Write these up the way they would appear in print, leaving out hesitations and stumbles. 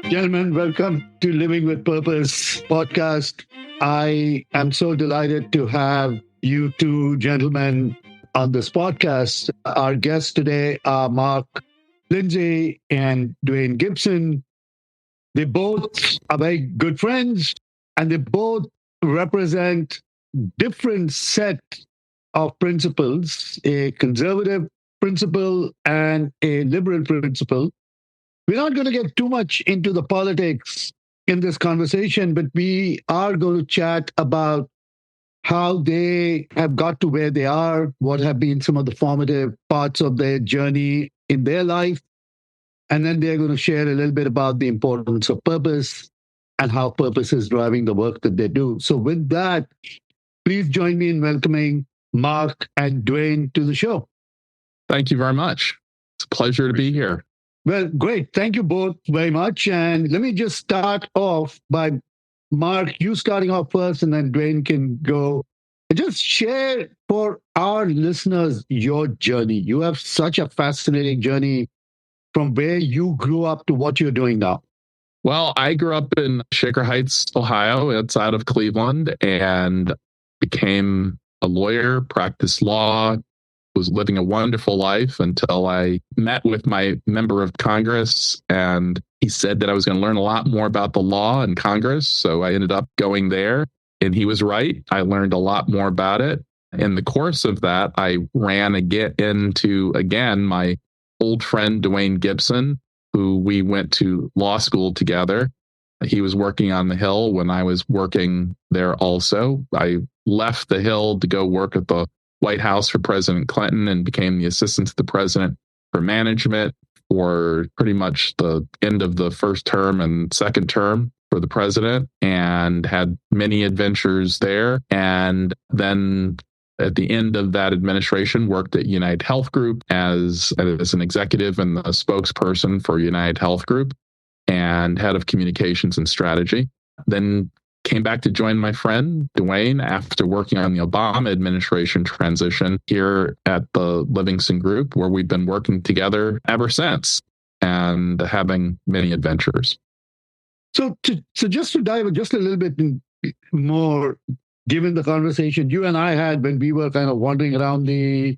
Gentlemen, welcome to Living with Purpose podcast. I am so delighted to have you two gentlemen on this podcast. Our guests today are Mark, Lindsay, and Duane Gibson. They both are very good friends, and they both represent different set of principles, a conservative principle and a liberal principle. We're not going to get too much into the politics in this conversation, but we are going to chat about how they have got to where they are, what have been some of the formative parts of their journey in their life. And then they're going to share a little bit about the importance of purpose and how purpose is driving the work that they do. So, with that, please join me in welcoming Mark and Duane to the show. Thank you very much. It's a pleasure to be here. Well, great. Thank you both very much. And let me just start off by, Mark, you starting off first, and then Duane can go. Just share for our listeners your journey. You have such a fascinating journey from where you grew up to what you're doing now. Well, I grew up in Shaker Heights, Ohio, outside of Cleveland, and became a lawyer, practiced law, was living a wonderful life until I met with my member of Congress, and he said that I was going to learn a lot more about the law in Congress. So I ended up going there, and he was right. I learned a lot more about it. In the course of that, I ran into my old friend, Duane Gibson, who we went to law school together. He was working on the Hill when I was working there also. I left the Hill to go work at the White House for President Clinton and became the assistant to the president for management for pretty much the end of the first term and second term for the president, and had many adventures there. And then at the end of that administration, worked at United Health Group as an executive and the spokesperson for United Health Group and head of communications and strategy. Then came back to join my friend Duane after working on the Obama administration transition here at the Livingston Group, where we've been working together ever since and having many adventures. So just to dive just a little bit more, given the conversation you and I had when we were kind of wandering around the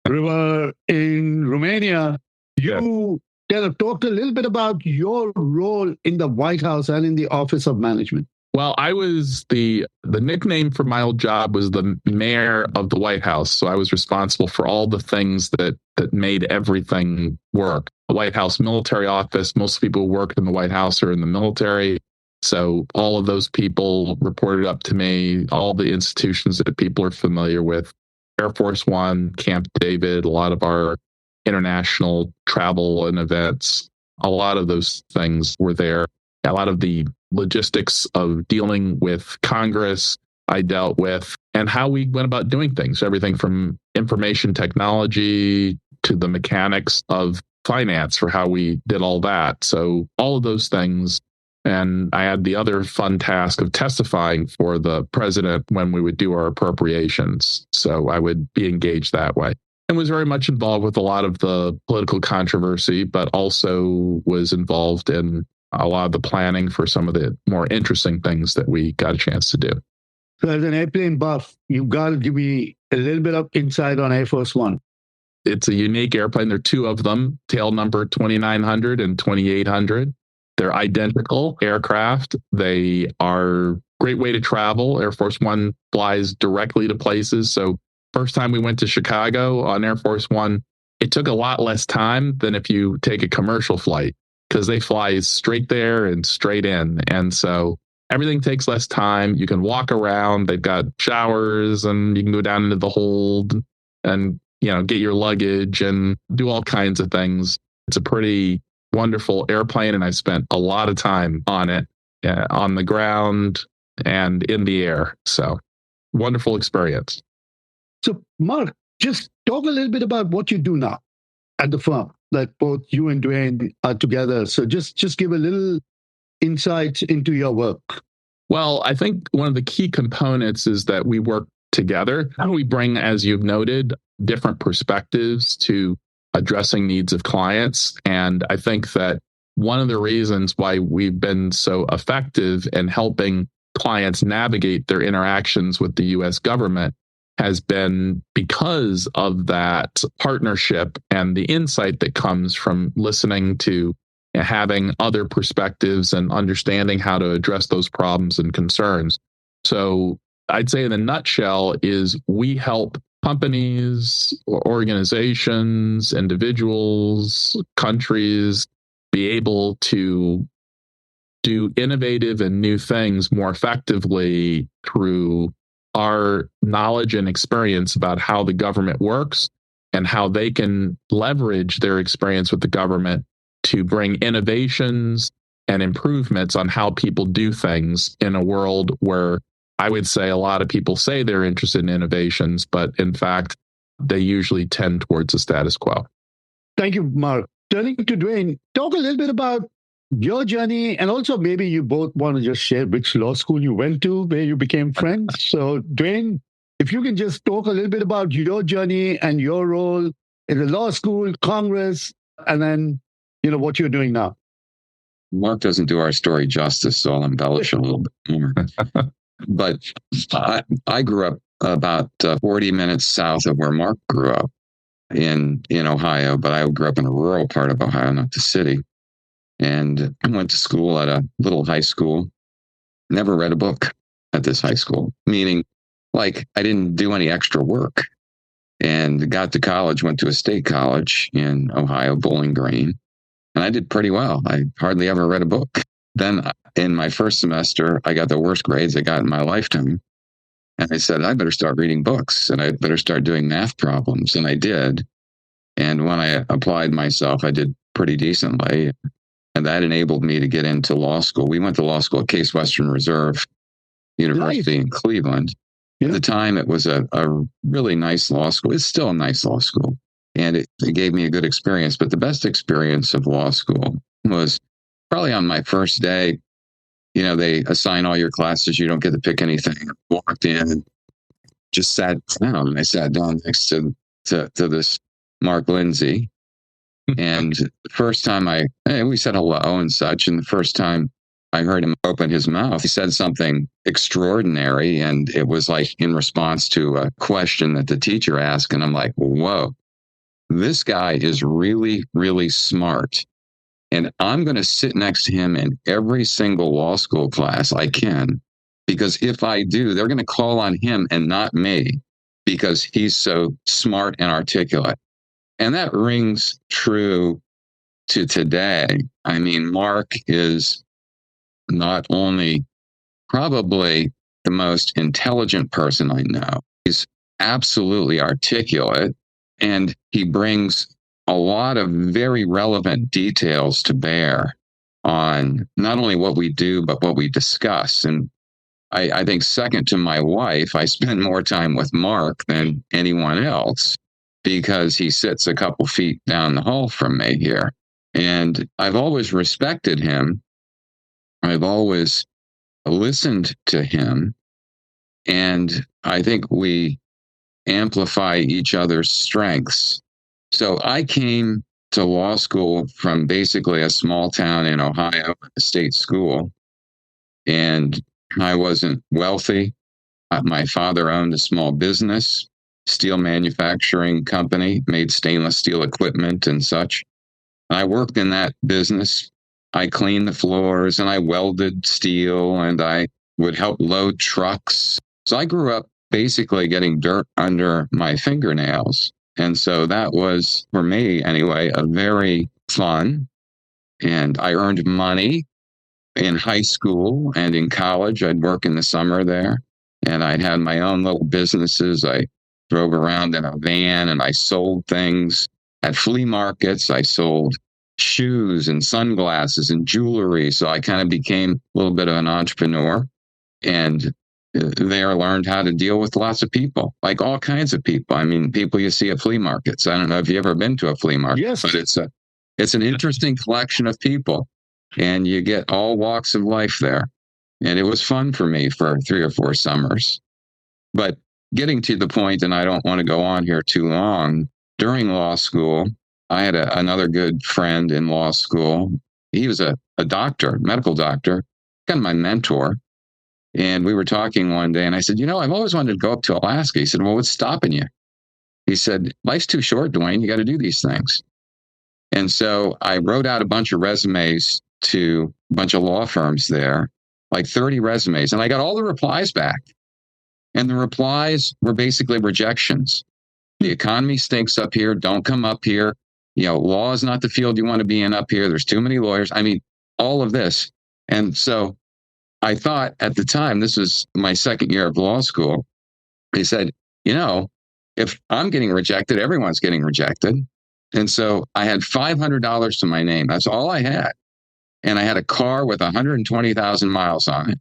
river in Romania, you kind of talked a little bit about your role in the White House and in the Office of Management. Well, I was the nickname for my old job was the mayor of the White House. So I was responsible for all the things that made everything work. The White House military office, most people who work in the White House are in the military. So all of those people reported up to me, all the institutions that people are familiar with, Air Force One, Camp David, a lot of our international travel and events, a lot of those things were there. A lot of the logistics of dealing with Congress I dealt with, and how we went about doing things, everything from information technology to the mechanics of finance for how we did all that. So all of those things. And I had the other fun task of testifying for the president when we would do our appropriations. So I would be engaged that way. And was very much involved with a lot of the political controversy, but also was involved in a lot of the planning for some of the more interesting things that we got a chance to do. So as an airplane buff, you've got to give me a little bit of insight on Air Force One. It's a unique airplane. There are two of them, tail number 2900 and 2800. They're identical aircraft. They are a great way to travel. Air Force One flies directly to places. So first time we went to Chicago on Air Force One, it took a lot less time than if you take a commercial flight, because they fly straight there and straight in. And so everything takes less time. You can walk around. They've got showers, and you can go down into the hold and, get your luggage and do all kinds of things. It's a pretty wonderful airplane, and I spent a lot of time on it, on the ground and in the air. So wonderful experience. So Mark, just talk a little bit about what you do now at the firm that both you and Duane are together. So just give a little insight into your work. Well, I think one of the key components is that we work together. We bring, as you've noted, different perspectives to addressing needs of clients. And I think that one of the reasons why we've been so effective in helping clients navigate their interactions with the US government has been because of that partnership and the insight that comes from listening to and having other perspectives and understanding how to address those problems and concerns. So I'd say in a nutshell is we help companies, organizations, individuals, countries be able to do innovative and new things more effectively through our knowledge and experience about how the government works and how they can leverage their experience with the government to bring innovations and improvements on how people do things in a world where I would say a lot of people say they're interested in innovations, but in fact, they usually tend towards the status quo. Thank you, Mark. Turning to Duane, talk a little bit about your journey, and also maybe you both want to just share which law school you went to, where you became friends. So, Duane, if you can just talk a little bit about your journey and your role in the law school, Congress, and then, what you're doing now. Mark doesn't do our story justice, so I'll embellish a little bit more. But I grew up about 40 minutes south of where Mark grew up in Ohio, but I grew up in a rural part of Ohio, not the city. And I went to school at a little high school, never read a book at this high school, meaning like I didn't do any extra work. And got to college, went to a state college in Ohio, Bowling Green, and I did pretty well. I hardly ever read a book. Then in my first semester, I got the worst grades I got in my lifetime. And I said, I better start reading books and I better start doing math problems. And I did. And when I applied myself, I did pretty decently. And that enabled me to get into law school. We went to law school at Case Western Reserve University in Cleveland. At the time, it was a really nice law school. It's still a nice law school. And it gave me a good experience. But the best experience of law school was probably on my first day. They assign all your classes. You don't get to pick anything. I walked in and just sat down. And I sat down next to this Mark Lindsay. And the first time we said hello and such. And the first time I heard him open his mouth, he said something extraordinary. And it was like in response to a question that the teacher asked. And I'm like, whoa, this guy is really, really smart. And I'm going to sit next to him in every single law school class I can, because if I do, they're going to call on him and not me because he's so smart and articulate. And that rings true to today. I mean, Mark is not only probably the most intelligent person I know, he's absolutely articulate, and he brings a lot of very relevant details to bear on not only what we do, but what we discuss. And I think second to my wife, I spend more time with Mark than anyone else because he sits a couple feet down the hall from me here. And I've always respected him. I've always listened to him. And I think we amplify each other's strengths. So I came to law school from basically a small town in Ohio, a state school, and I wasn't wealthy. My father owned a small business, steel manufacturing company, made stainless steel equipment and such. I worked in that business. I cleaned the floors and I welded steel and I would help load trucks. So I grew up basically getting dirt under my fingernails. And so that was, for me anyway, a very fun. And I earned money in high school and in college. I'd work in the summer there. And I'd had my own little businesses. I drove around in a van and I sold things at flea markets. I sold shoes and sunglasses and jewelry. So I kind of became a little bit of an entrepreneur. And there learned how to deal with lots of people, like all kinds of people. I mean, people you see at flea markets. I don't know if you've ever been to a flea market, yes, but it's an interesting collection of people, and you get all walks of life there. And it was fun for me for 3 or 4 summers. But getting to the point, and I don't want to go on here too long, during law school, I had another good friend in law school he was a doctor, medical doctor, kind of my mentor. And we were talking one day, and I said, I've always wanted to go up to Alaska. He said, well, what's stopping you? He said, life's too short, Duane. You got to do these things. And so I wrote out a bunch of resumes to a bunch of law firms there, like 30 resumes. And I got all the replies back. And the replies were basically rejections. The economy stinks up here. Don't come up here. Law is not the field you want to be in up here. There's too many lawyers. I mean, all of this. And so I thought at the time, this was my second year of law school. He said, if I'm getting rejected, everyone's getting rejected. And so I had $500 to my name. That's all I had. And I had a car with 120,000 miles on it.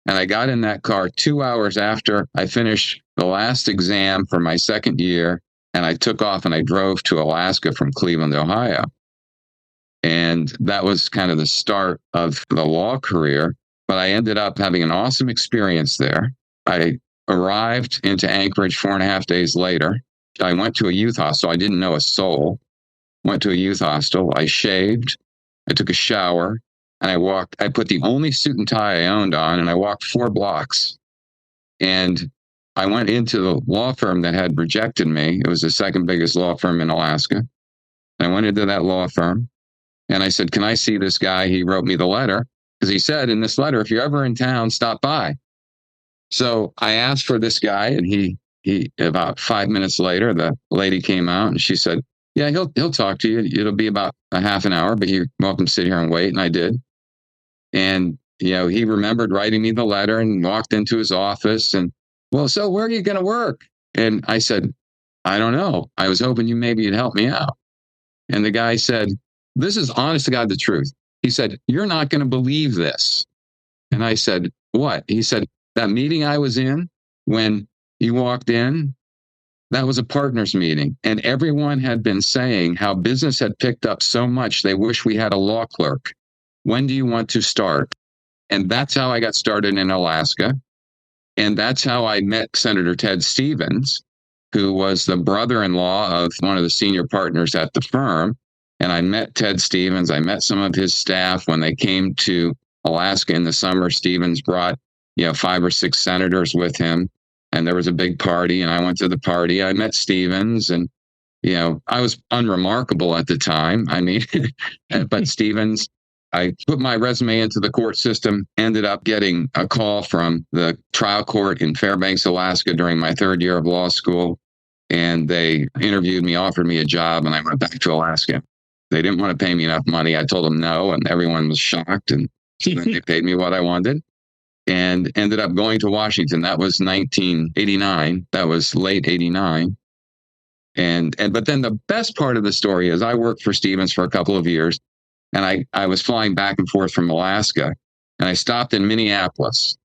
And I got in that car 2 hours after I finished the last exam for my second year. And I took off and I drove to Alaska from Cleveland, Ohio. And that was kind of the start of the law career. But I ended up having an awesome experience there. I arrived into Anchorage 4.5 days later. I went to a youth hostel. I didn't know a soul. Went to a youth hostel. I shaved. I took a shower. And I put the only suit and tie I owned on, and I walked 4 blocks. And I went into the law firm that had rejected me. It was the second biggest law firm in Alaska. And I went into that law firm, and I said, can I see this guy? He wrote me the letter, because he said in this letter, if you're ever in town, stop by. So I asked for this guy, and he about 5 minutes later, the lady came out, and she said, yeah, he'll talk to you. It'll be about a half an hour, but you're welcome to sit here and wait. And I did. And, he remembered writing me the letter and walked into his office and, well, so where are you going to work? And I said, I don't know. I was hoping you'd help me out. And the guy said, this is honest to God, the truth. He said, you're not going to believe this. And I said, what? He said, that meeting I was in when you walked in, that was a partners meeting. And everyone had been saying how business had picked up so much, they wish we had a law clerk. When do you want to start? And that's how I got started in Alaska. And that's how I met Senator Ted Stevens, who was the brother-in-law of one of the senior partners at the firm. And I met Ted Stevens. I met some of his staff when they came to Alaska in the summer. Stevens brought, 5 or 6 senators with him. And there was a big party, and I went to the party. I met Stevens, and, I was unremarkable at the time. I mean, but Stevens, I put my resume into the court system, ended up getting a call from the trial court in Fairbanks, Alaska during my 3rd year of law school. And they interviewed me, offered me a job, and I went back to Alaska. They didn't want to pay me enough money. I told them no, and everyone was shocked. And so then they paid me what I wanted and ended up going to Washington. That was 1989. That was late 89. But then the best part of the story is I worked for Stevens for a couple of years. And I was flying back and forth from Alaska, and I stopped in Minneapolis,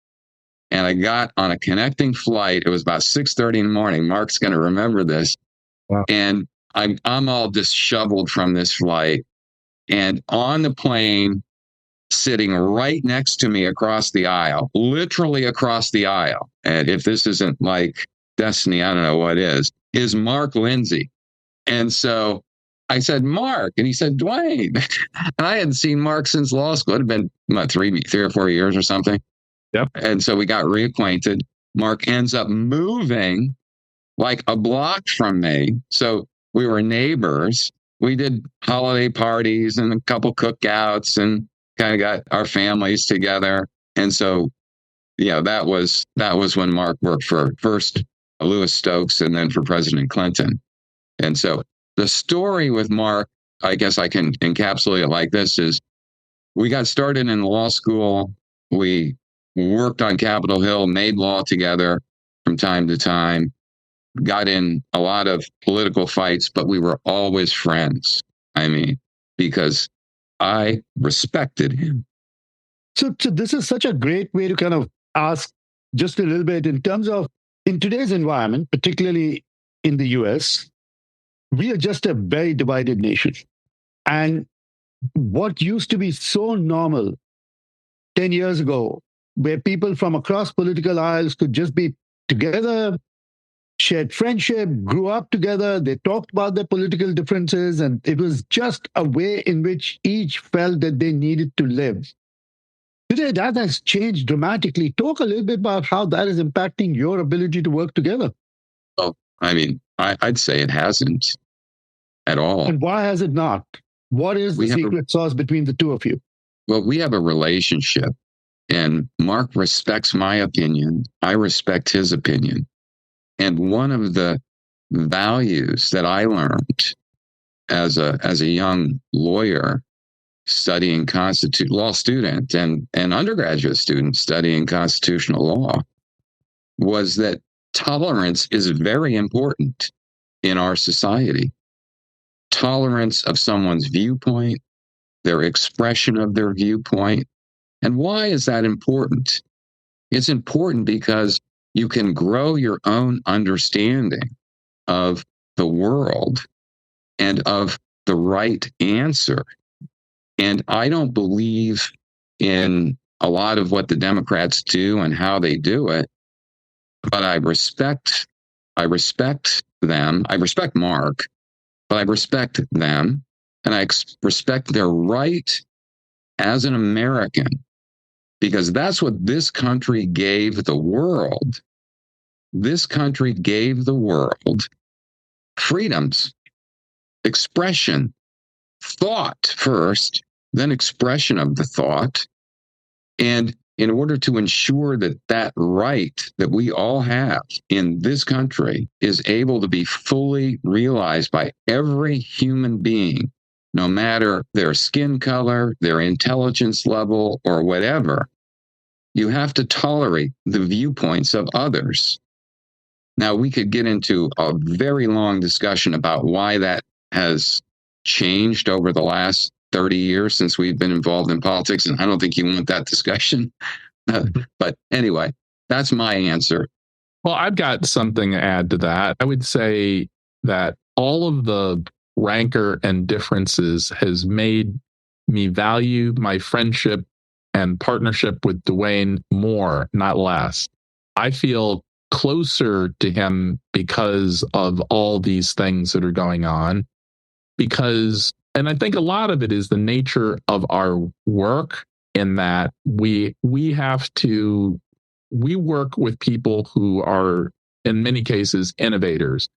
and I got on a connecting flight. It was about 6:30 in the morning. Mark's going to remember this. Wow. And I'm all disheveled from this flight. And on the plane, sitting right next to me across the aisle, literally across the aisle, and if this isn't like destiny, I don't know what is Mark Lindsay. And so I said, Mark, and he said, Duane. And I hadn't seen Mark since law school. It had been about 3 or 4 years or something. Yep. And so we got reacquainted. Mark ends up moving like a block from me. So we were neighbors. We did holiday parties and a couple cookouts and kind of got our families together. And so, that was when Mark worked for first Louis Stokes and then for President Clinton. And so the story with Mark, I guess I can encapsulate it like this, is we got started in law school. We worked on Capitol Hill, made law together from time to time, got in a lot of political fights, but we were always friends. I mean, because I respected him. So this is such a great way to kind of ask just a little bit in terms of, in today's environment, particularly in the US, we are just a very divided nation. And what used to be so normal 10 years ago, where people from across political aisles could just be together, shared friendship, grew up together. They talked about their political differences, and it was just a way in which each felt that they needed to live. Today, that has changed dramatically. Talk a little bit about how that is impacting your ability to work together. Well, I mean, I'd say it hasn't at all. And why has it not? What is the secret sauce between the two of you? Well, we have a relationship, and Mark respects my opinion. I respect his opinion. And one of the values that I learned as a young lawyer studying law student and undergraduate student studying constitutional law was that tolerance is very important in our society. Tolerance of someone's viewpoint, their expression of their viewpoint. And why is that important? It's important because you can grow your own understanding of the world and of the right answer. And I don't believe in a lot of what the Democrats do and how they do it, but I respect them. I respect Mark, but I respect them, and I respect their right as an American, because that's what this country gave the world. This country gave the world freedoms, expression, thought first, then expression of the thought. And in order to ensure that that right that we all have in this country is able to be fully realized by every human being, no matter their skin color, their intelligence level, or whatever, you have to tolerate the viewpoints of others. Now, we could get into a very long discussion about why that has changed over the last 30 years since we've been involved in politics, and I don't think you want that discussion. But anyway, that's my answer. Well, I've got something to add to that. I would say that all of the rancor and differences has made me value my friendship and partnership with Duane more, not less. I feel closer to him because of all these things that are going on. And I think a lot of it is the nature of our work, in that we work with people who are, in many cases, innovators.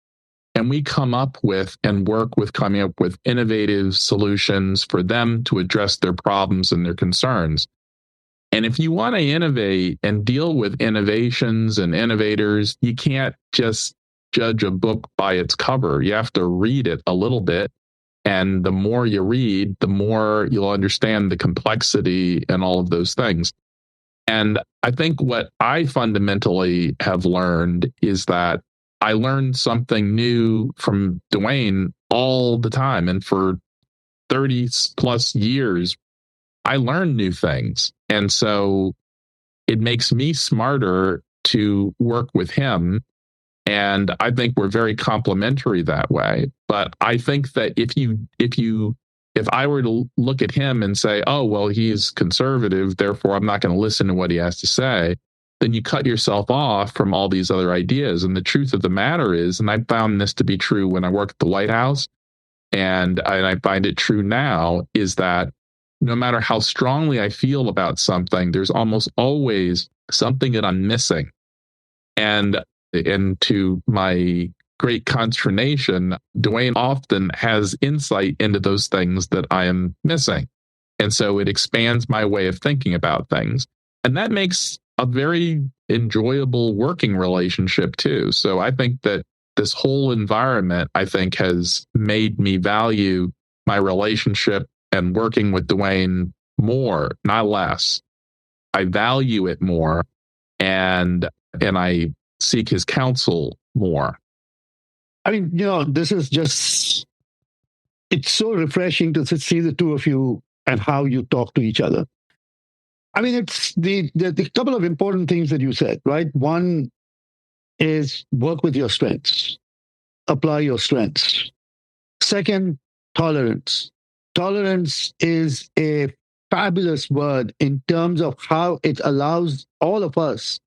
And we come up with and work with coming up with innovative solutions for them to address their problems and their concerns. And if you want to innovate and deal with innovations and innovators, you can't just judge a book by its cover. You have to read it a little bit. And the more you read, the more you'll understand the complexity and all of those things. And I think what I fundamentally have learned is that I learned something new from Duane all the time. And for 30 plus years, I learned new things. And so it makes me smarter to work with him. And I think we're very complementary that way. But I think that if I were to look at him and say, oh, well, he's conservative, therefore I'm not going to listen to what he has to say, then you cut yourself off from all these other ideas. And the truth of the matter is, and I found this to be true when I worked at the White House, and I find it true now, is that no matter how strongly I feel about something, there's almost always something that I'm missing. And to my great consternation, Duane often has insight into those things that I am missing. And so it expands my way of thinking about things. And that makes a very enjoyable working relationship too. So I think that this whole environment, I think, has made me value my relationship and working with Duane more, not less. I value it more, and I seek his counsel more. I mean, this is just, it's so refreshing to see the two of you and how you talk to each other. I mean, it's the couple of important things that you said, right? One is work with your strengths, apply your strengths. Second, tolerance. Tolerance is a fabulous word in terms of how it allows all of us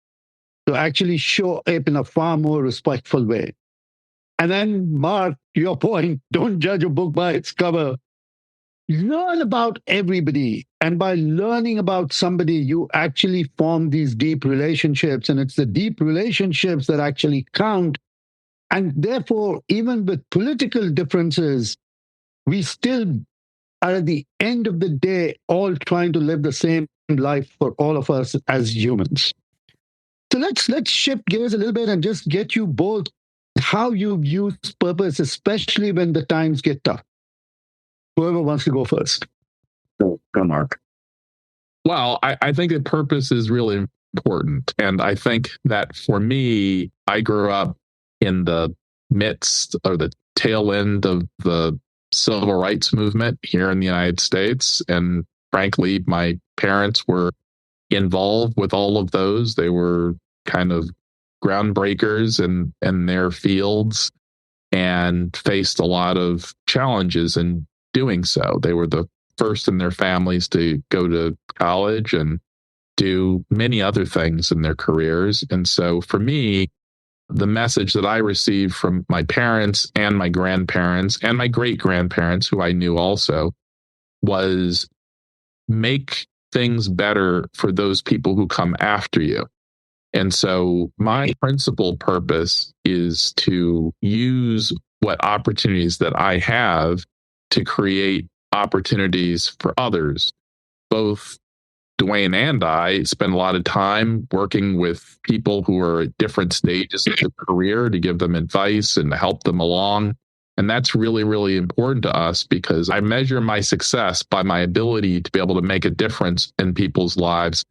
to actually show up in a far more respectful way. And then, Mark, your point, don't judge a book by its cover. Learn about everybody. And by learning about somebody, you actually form these deep relationships. And it's the deep relationships that actually count. And therefore, even with political differences, we still are at the end of the day all trying to live the same life for all of us as humans. So let's shift gears a little bit and just get you both how you use purpose, especially when the times get tough. Whoever wants to go first. Go, Mark. Well, I think that purpose is really important. And I think that for me, I grew up in the midst or the tail end of the civil rights movement here in the United States. And frankly, my parents were involved with all of those. They were kind of groundbreakers in their fields and faced a lot of challenges in doing so. They were the first in their families to go to college and do many other things in their careers. And so for me, the message that I received from my parents and my grandparents and my great-grandparents, who I knew also, was make things better for those people who come after you. And so my principal purpose is to use what opportunities that I have to create opportunities for others. Both Duane and I spend a lot of time working with people who are at different stages of their career to give them advice and to help them along. And that's really, really important to us because I measure my success by my ability to be able to make a difference in people's lives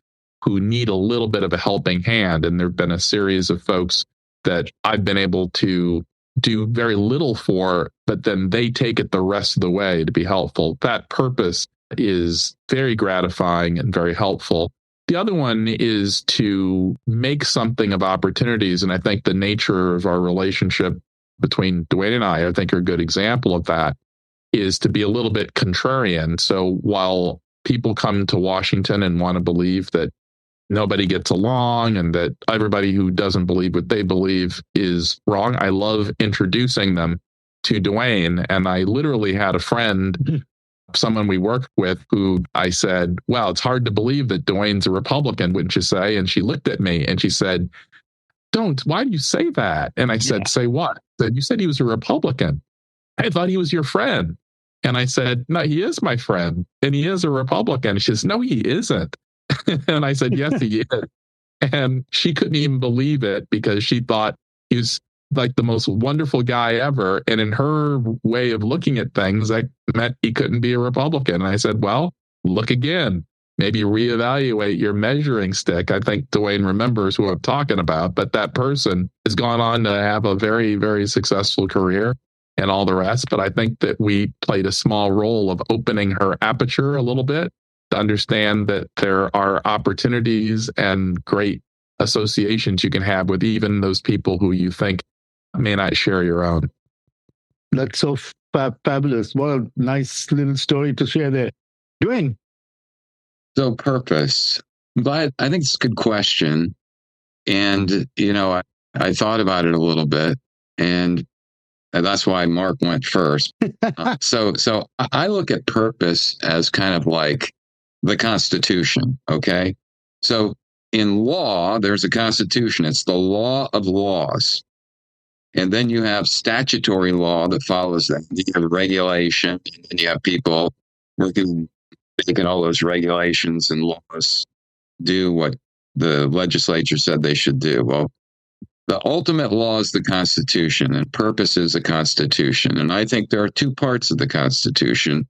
who need a little bit of a helping hand. And there have been a series of folks that I've been able to do very little for, but then they take it the rest of the way to be helpful. That purpose is very gratifying and very helpful. The other one is to make something of opportunities. And I think the nature of our relationship between Duane and I think are a good example of that, is to be a little bit contrarian. So while people come to Washington and want to believe that nobody gets along and that everybody who doesn't believe what they believe is wrong, I love introducing them to Duane. And I literally had a friend, someone we worked with, who I said, well, it's hard to believe that Duane's a Republican, wouldn't you say? And she looked at me and she said, why do you say that? And I said, say what? I said, you said he was a Republican. I thought he was your friend. And I said, no, he is my friend and he is a Republican. She says, no, he isn't. And I said, yes, he is. And she couldn't even believe it because she thought he was like the most wonderful guy ever. And in her way of looking at things, that meant he couldn't be a Republican. And I said, well, look again. Maybe reevaluate your measuring stick. I think Duane remembers who I'm talking about, but that person has gone on to have a very, very successful career and all the rest. But I think that we played a small role of opening her aperture a little bit to understand that there are opportunities and great associations you can have with even those people who you think may not share your own. That's so fabulous. What a nice little story to share there. Duane. So purpose, but I think it's a good question. And, I thought about it a little bit, and that's why Mark went first. So I look at purpose as kind of like the Constitution. Okay. So in law, there's a Constitution. It's the law of laws. And then you have statutory law that follows that. You have regulation, and you have people working, making all those regulations and laws do what the legislature said they should do. Well, the ultimate law is the Constitution, and purpose is the Constitution. And I think there are two parts of the Constitution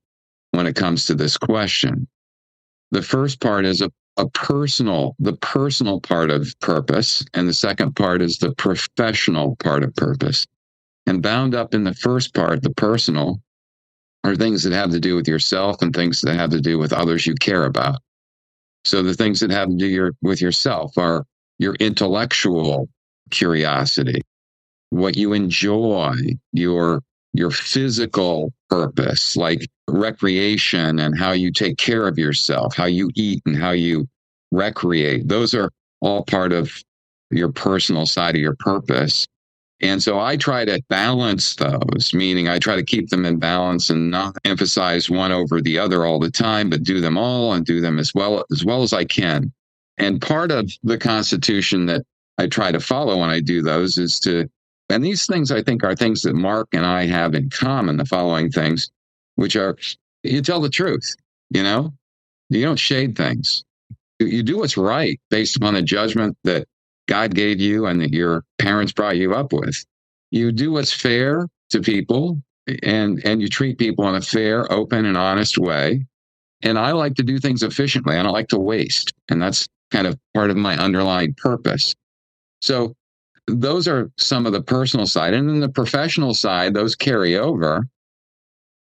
when it comes to this question. The first part is the personal part of purpose, and the second part is the professional part of purpose. And bound up in the first part, the personal, are things that have to do with yourself and things that have to do with others you care about. So the things that have to do with yourself are your intellectual curiosity, what you enjoy, your physical purpose, like recreation and how you take care of yourself, how you eat and how you recreate. Those are all part of your personal side of your purpose. And so I try to balance those, meaning I try to keep them in balance and not emphasize one over the other all the time, but do them all and do them as well as I can. And part of the Constitution that I try to follow when I do those is and these things I think are things that Mark and I have in common, the following things, which are, you tell the truth, you don't shade things. You do what's right based upon the judgment that God gave you and that your parents brought you up with. You do what's fair to people and you treat people in a fair, open, and honest way. And I like to do things efficiently. I don't like to waste. And that's kind of part of my underlying purpose. So those are some of the personal side. And then the professional side, those carry over.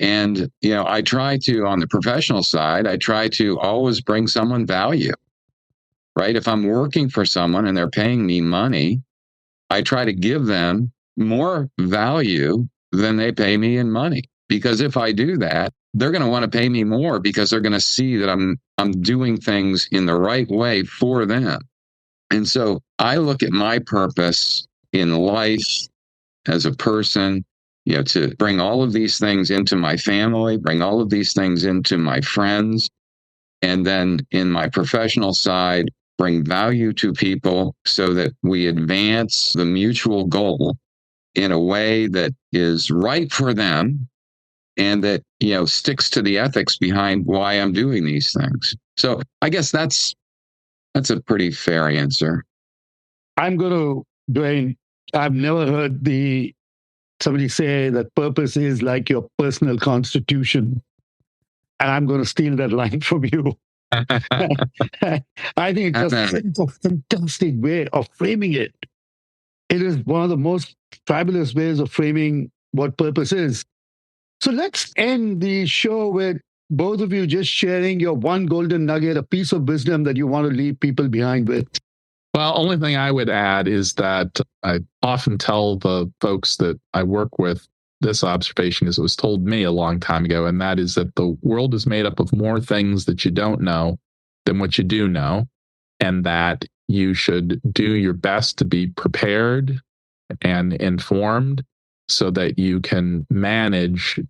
And, I try to, on the professional side, I try to always bring someone value. Right? If I'm working for someone and they're paying me money, I try to give them more value than they pay me in money. Because if I do that, they're going to want to pay me more because they're going to see that I'm doing things in the right way for them. And so I look at my purpose in life as a person, to bring all of these things into my family, bring all of these things into my friends, and then in my professional side, bring value to people so that we advance the mutual goal in a way that is right for them and that, sticks to the ethics behind why I'm doing these things. So I guess that's a pretty fair answer. I'm going to, Duane, I've never heard somebody say that purpose is like your personal constitution. And I'm going to steal that line from you. I think it's just a fantastic way of framing it. It is one of the most fabulous ways of framing what purpose is. So let's end the show with both of you just sharing your one golden nugget, a piece of wisdom that you want to leave people behind with. Well, only thing I would add is that I often tell the folks that I work with this observation, as it was told me a long time ago, and that is that the world is made up of more things that you don't know than what you do know, and that you should do your best to be prepared and informed so that you can manage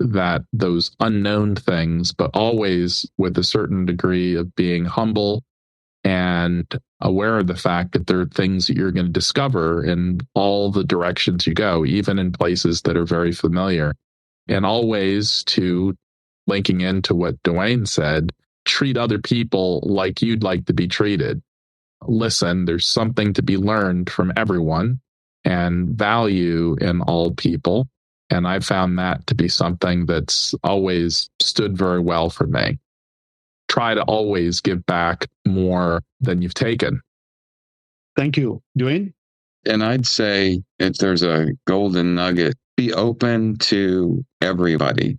those unknown things, but always with a certain degree of being humble and aware of the fact that there are things that you're going to discover in all the directions you go, even in places that are very familiar. And always, to linking into what Duane said, treat other people like you'd like to be treated. Listen, there's something to be learned from everyone and value in all people. And I found that to be something that's always stood very well for me. Try to always give back more than you've taken. Thank you. Duane? And I'd say if there's a golden nugget, be open to everybody.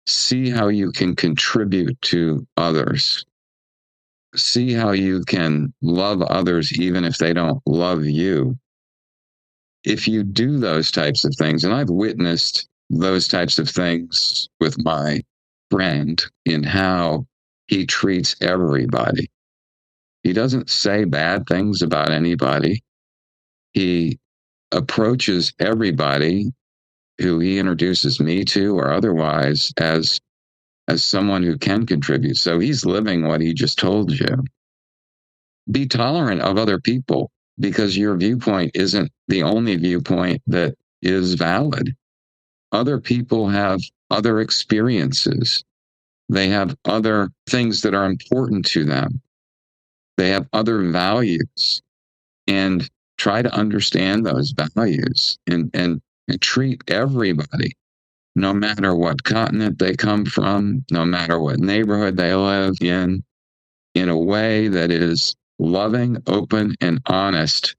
See how you can contribute to others. See how you can love others even if they don't love you. If you do those types of things, and I've witnessed those types of things with my friend in how he treats everybody. He doesn't say bad things about anybody. He approaches everybody who he introduces me to or otherwise as someone who can contribute. So he's living what he just told you. Be tolerant of other people because your viewpoint isn't the only viewpoint that is valid. Other people have other experiences. They have other things that are important to them. They have other values. And try to understand those values and treat everybody, no matter what continent they come from, no matter what neighborhood they live in a way that is loving, open, and honest.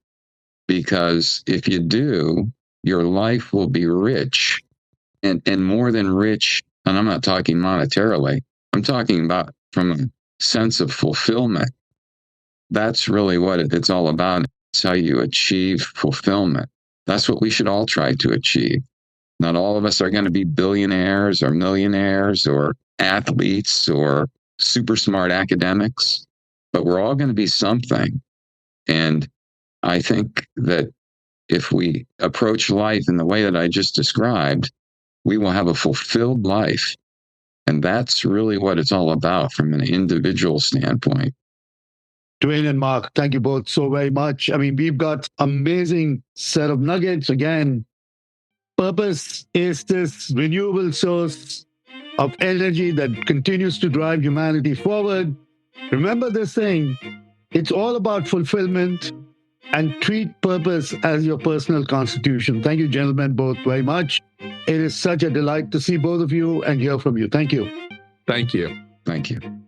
Because if you do, your life will be rich and more than rich. And I'm not talking monetarily. I'm talking about from a sense of fulfillment. That's really what it's all about. It's how you achieve fulfillment. That's what we should all try to achieve. Not all of us are going to be billionaires or millionaires or athletes or super smart academics, but we're all going to be something. And I think that if we approach life in the way that I just described, we will have a fulfilled life. And that's really what it's all about from an individual standpoint. Duane and Mark, thank you both so very much. I mean, we've got amazing set of nuggets. Again, purpose is this renewable source of energy that continues to drive humanity forward. Remember this thing, it's all about fulfillment, and treat purpose as your personal constitution. Thank you, gentlemen, both very much. It is such a delight to see both of you and hear from you. Thank you. Thank you. Thank you.